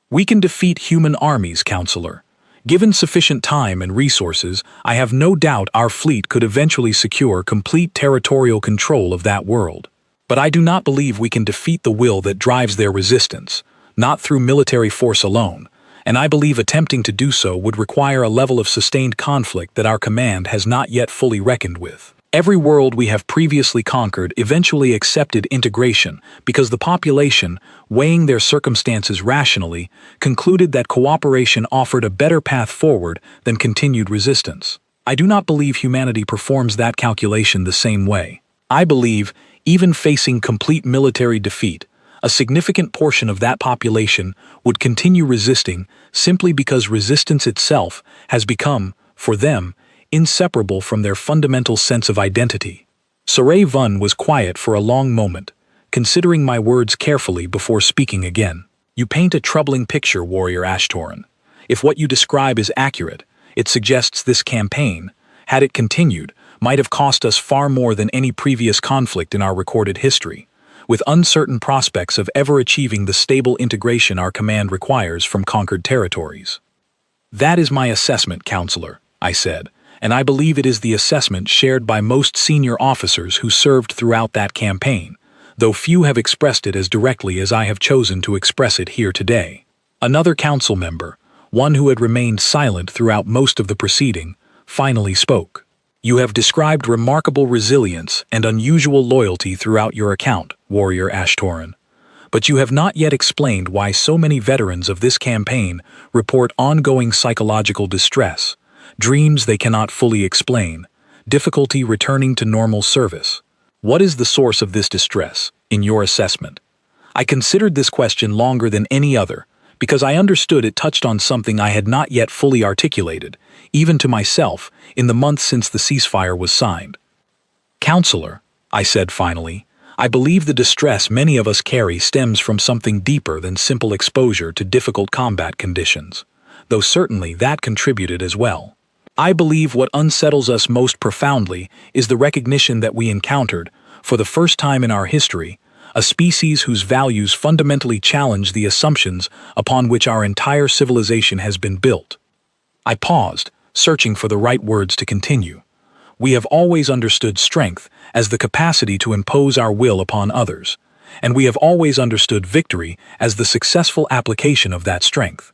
We can defeat human armies, counselor. Given sufficient time and resources, I have no doubt our fleet could eventually secure complete territorial control of that world. But I do not believe we can defeat the will that drives their resistance, not through military force alone, and I believe attempting to do so would require a level of sustained conflict that our command has not yet fully reckoned with. Every world we have previously conquered eventually accepted integration because the population, weighing their circumstances rationally, concluded that cooperation offered a better path forward than continued resistance. I do not believe humanity performs that calculation the same way. I believe, even facing complete military defeat, a significant portion of that population would continue resisting simply because resistance itself has become, for them, inseparable from their fundamental sense of identity. Sarai Vun was quiet for a long moment, considering my words carefully before speaking again. You paint a troubling picture, Warrior Ashtoran. If what you describe is accurate, it suggests this campaign, had it continued, might have cost us far more than any previous conflict in our recorded history, with uncertain prospects of ever achieving the stable integration our command requires from conquered territories. That is my assessment, counselor, I said, and I believe it is the assessment shared by most senior officers who served throughout that campaign, though few have expressed it as directly as I have chosen to express it here today. Another council member, one who had remained silent throughout most of the proceeding, finally spoke. You have described remarkable resilience and unusual loyalty throughout your account, Warrior Ashtoran, but you have not yet explained why so many veterans of this campaign report ongoing psychological distress, dreams they cannot fully explain, difficulty returning to normal service. What is the source of this distress, in your assessment? I considered this question longer than any other, because I understood it touched on something I had not yet fully articulated, even to myself, in the months since the ceasefire was signed. "Counselor," I said finally, "I believe the distress many of us carry stems from something deeper than simple exposure to difficult combat conditions, though certainly that contributed as well. I believe what unsettles us most profoundly is the recognition that we encountered, for the first time in our history, a species whose values fundamentally challenge the assumptions upon which our entire civilization has been built." I paused, searching for the right words to continue. "We have always understood strength as the capacity to impose our will upon others, and we have always understood victory as the successful application of that strength.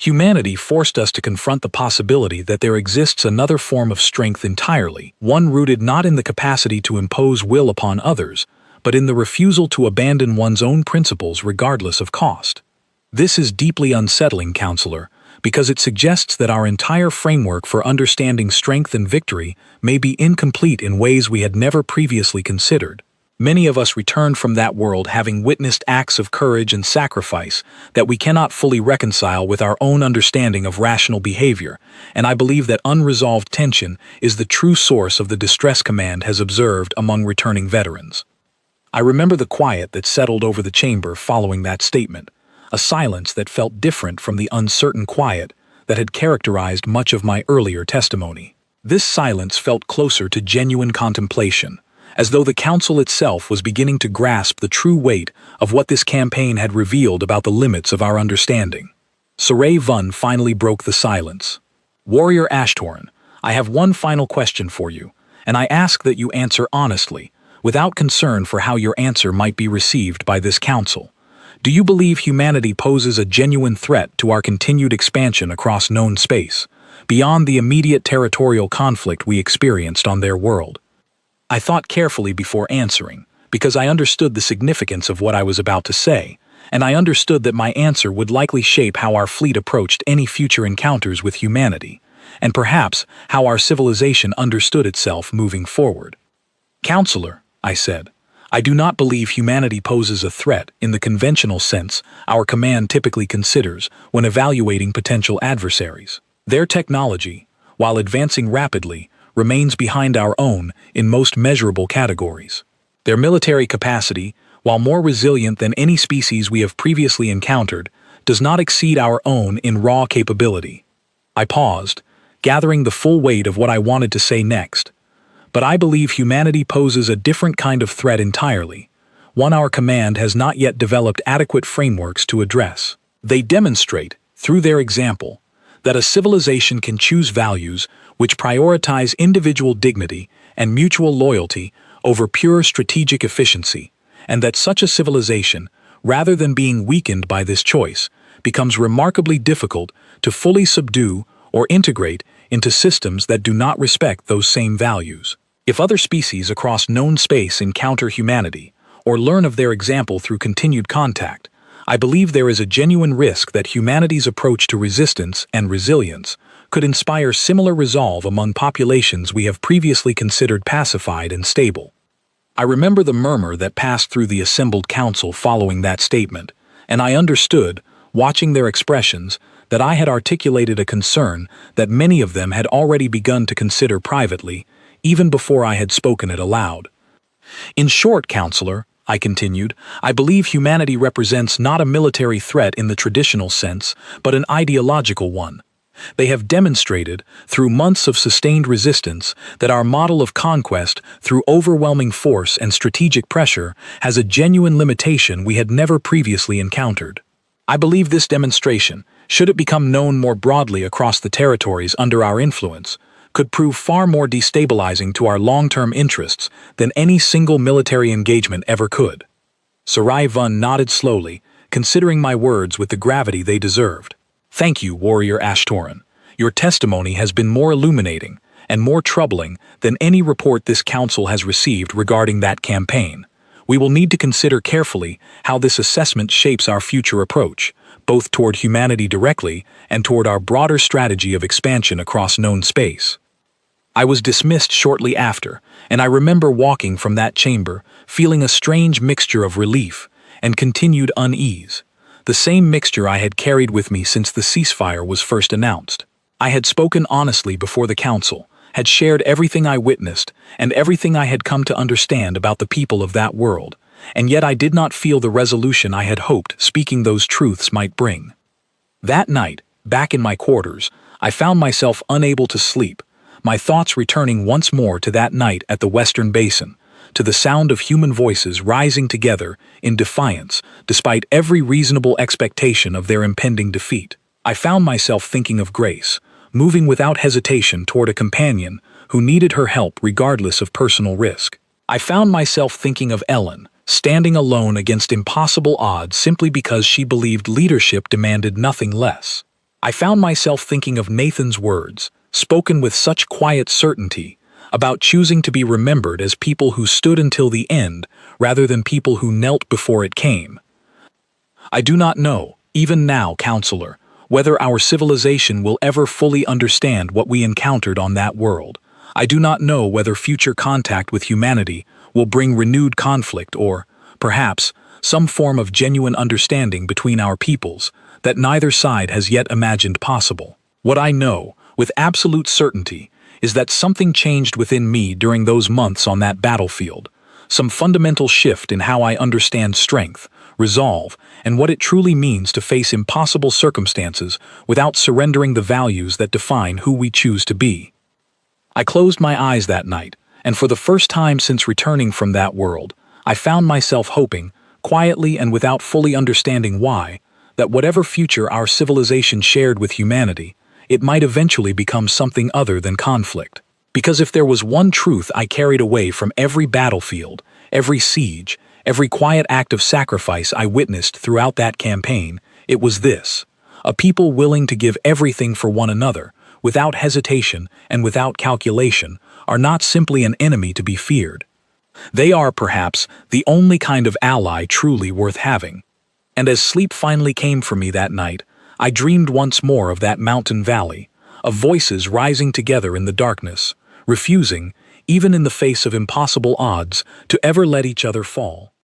Humanity forced us to confront the possibility that there exists another form of strength entirely, one rooted not in the capacity to impose will upon others, but in the refusal to abandon one's own principles regardless of cost. This is deeply unsettling, Counselor, because it suggests that our entire framework for understanding strength and victory may be incomplete in ways we had never previously considered. Many of us returned from that world having witnessed acts of courage and sacrifice that we cannot fully reconcile with our own understanding of rational behavior, and I believe that unresolved tension is the true source of the distress command has observed among returning veterans." I remember the quiet that settled over the chamber following that statement, a silence that felt different from the uncertain quiet that had characterized much of my earlier testimony. This silence felt closer to genuine contemplation, as though the council itself was beginning to grasp the true weight of what this campaign had revealed about the limits of our understanding. TerrorHFY finally broke the silence. "Warrior Ashtoran, I have one final question for you, and I ask that you answer honestly, without concern for how your answer might be received by this council. Do you believe humanity poses a genuine threat to our continued expansion across known space, beyond the immediate territorial conflict we experienced on their world?" I thought carefully before answering, because I understood the significance of what I was about to say, and I understood that my answer would likely shape how our fleet approached any future encounters with humanity, and perhaps how our civilization understood itself moving forward. "Counselor," I said, "I do not believe humanity poses a threat in the conventional sense our command typically considers when evaluating potential adversaries. Their technology, while advancing rapidly, remains behind our own in most measurable categories. Their military capacity, while more resilient than any species we have previously encountered, does not exceed our own in raw capability." I paused, gathering the full weight of what I wanted to say next. "But I believe humanity poses a different kind of threat entirely, one our command has not yet developed adequate frameworks to address. They demonstrate, through their example, that a civilization can choose values which prioritize individual dignity and mutual loyalty over pure strategic efficiency, and that such a civilization, rather than being weakened by this choice, becomes remarkably difficult to fully subdue or integrate into systems that do not respect those same values. If other species across known space encounter humanity, or learn of their example through continued contact, I believe there is a genuine risk that humanity's approach to resistance and resilience could inspire similar resolve among populations we have previously considered pacified and stable." I remember the murmur that passed through the assembled council following that statement, and I understood, watching their expressions, that I had articulated a concern that many of them had already begun to consider privately, even before I had spoken it aloud. "In short, Counselor," I continued, "I believe humanity represents not a military threat in the traditional sense, but an ideological one. They have demonstrated, through months of sustained resistance, that our model of conquest through overwhelming force and strategic pressure has a genuine limitation we had never previously encountered. I believe this demonstration, should it become known more broadly across the territories under our influence, could prove far more destabilizing to our long-term interests than any single military engagement ever could." TerrorHFY nodded slowly, considering my words with the gravity they deserved. "Thank you, Warrior Ashtoran. Your testimony has been more illuminating and more troubling than any report this council has received regarding that campaign. We will need to consider carefully how this assessment shapes our future approach, both toward humanity directly and toward our broader strategy of expansion across known space." I was dismissed shortly after, and I remember walking from that chamber, feeling a strange mixture of relief and continued unease. The same mixture I had carried with me since the ceasefire was first announced. I had spoken honestly before the council, had shared everything I witnessed and everything I had come to understand about the people of that world, and yet I did not feel the resolution I had hoped speaking those truths might bring. That night, back in my quarters, I found myself unable to sleep, my thoughts returning once more to that night at the Western Basin, to the sound of human voices rising together in defiance, despite every reasonable expectation of their impending defeat. I found myself thinking of Grace, moving without hesitation toward a companion who needed her help regardless of personal risk. I found myself thinking of Ellen, standing alone against impossible odds simply because she believed leadership demanded nothing less. I found myself thinking of Nathan's words, spoken with such quiet certainty, about choosing to be remembered as people who stood until the end rather than people who knelt before it came. I do not know, even now, counselor, whether our civilization will ever fully understand what we encountered on that world. I do not know whether future contact with humanity will bring renewed conflict or, perhaps, some form of genuine understanding between our peoples that neither side has yet imagined possible. What I know, with absolute certainty, is that something changed within me during those months on that battlefield, some fundamental shift in how I understand strength, resolve, and what it truly means to face impossible circumstances without surrendering the values that define who we choose to be. I closed my eyes that night, and for the first time since returning from that world, I found myself hoping, quietly and without fully understanding why, that whatever future our civilization shared with humanity, it might eventually become something other than conflict. Because if there was one truth I carried away from every battlefield, every siege, every quiet act of sacrifice I witnessed throughout that campaign, it was this: a people willing to give everything for one another, without hesitation and without calculation, are not simply an enemy to be feared. They are, perhaps, the only kind of ally truly worth having. And as sleep finally came for me that night, I dreamed once more of that mountain valley, of voices rising together in the darkness, refusing, even in the face of impossible odds, to ever let each other fall.